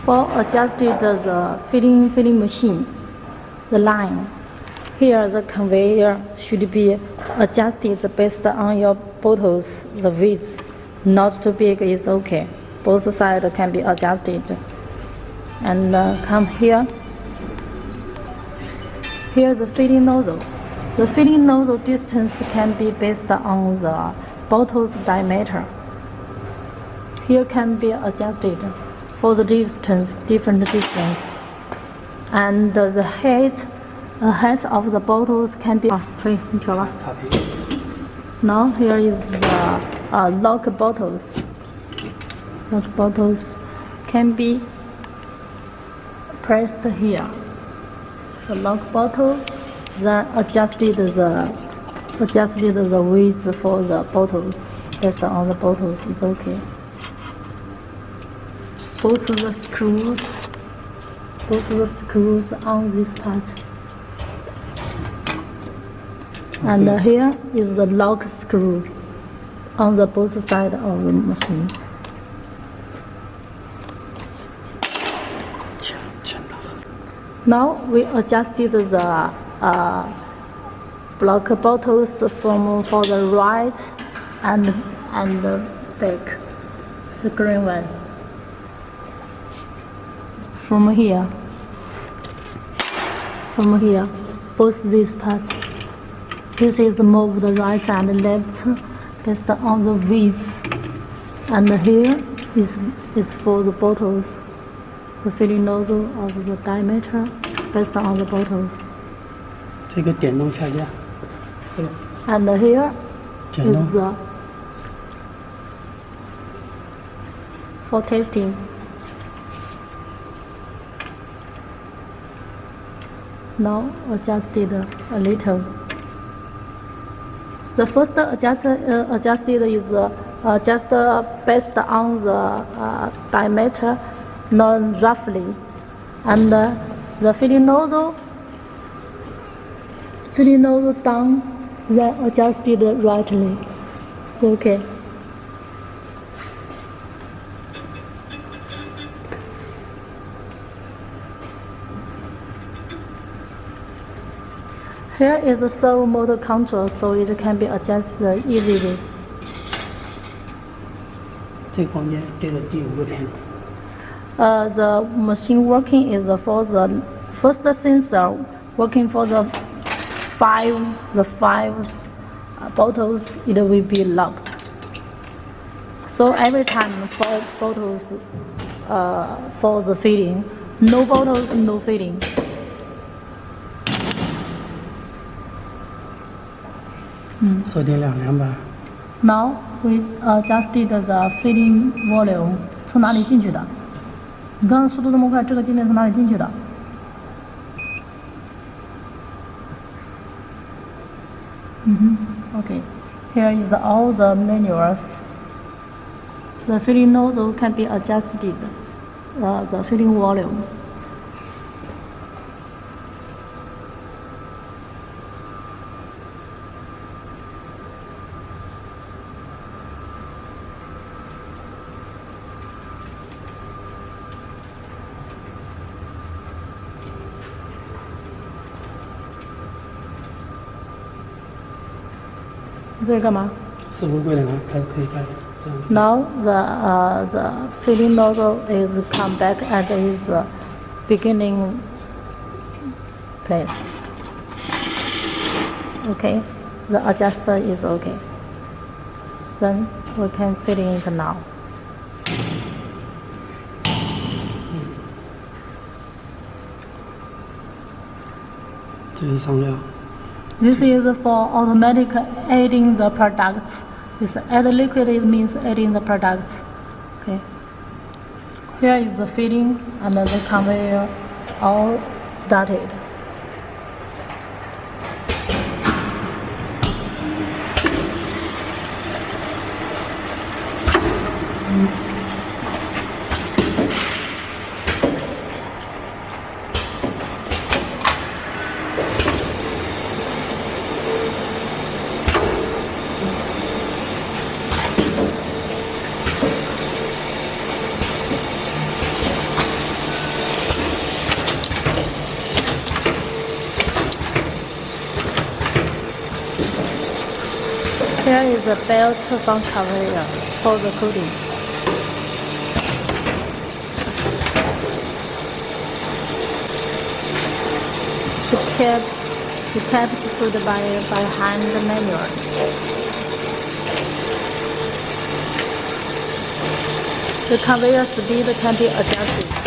For adjusted the filling machine, the line. Here the conveyor should be adjusted based on your bottles, the width. Not too big is okay. Both sides can be adjusted. And come here. Here the filling nozzle. The filling nozzle distance can be based on the bottle's diameter. Here can be adjusted for the distance, different distance. And the height of the bottles can be. 可以，你调吧。Now here is the lock bottles. Lock bottles can be pressed here. The lock bottle, then adjusted the width for the bottles. Based on the bottles is okay. Both the screws on this part. And here is the lock screw on the both sides of the machine. Now we adjusted the block bottles for the right and the back, the green one. From here, both these parts. This is moved right and left based on the width, and here is for the bottles, the filling nozzle of the diameter based on the bottles. 这个点动下架。And here is the for tasting. Now adjusted a little. The first adjusted is just based on the diameter, not roughly, and the filling nozzle down, then adjusted rightly. Okay. Here is a servo motor control, so it can be adjusted easily. 这旁边这个第5个点。The machine working is for the first sensor working for the five bottles. It will be locked. So every time 4 bottles for the filling, no bottles, no filling.锁定两把。Now we adjusted the filling volume. 从哪里进去的？你刚刚速度这么快，这个界面从哪里进去的？Okay. Here is all the manuals. The filling nozzle can be adjusted. The filling volume. Now the filling nozzle is come back at its beginning place. Okay, the adjuster is okay. Then we can fill in it now. This is for automatic adding the products. This add liquid, it means adding the products. Okay. Here is the filling and the conveyor all started. Here is a belt from conveyor for the coding. The caps put by hand manually. The conveyor speed can be adjusted.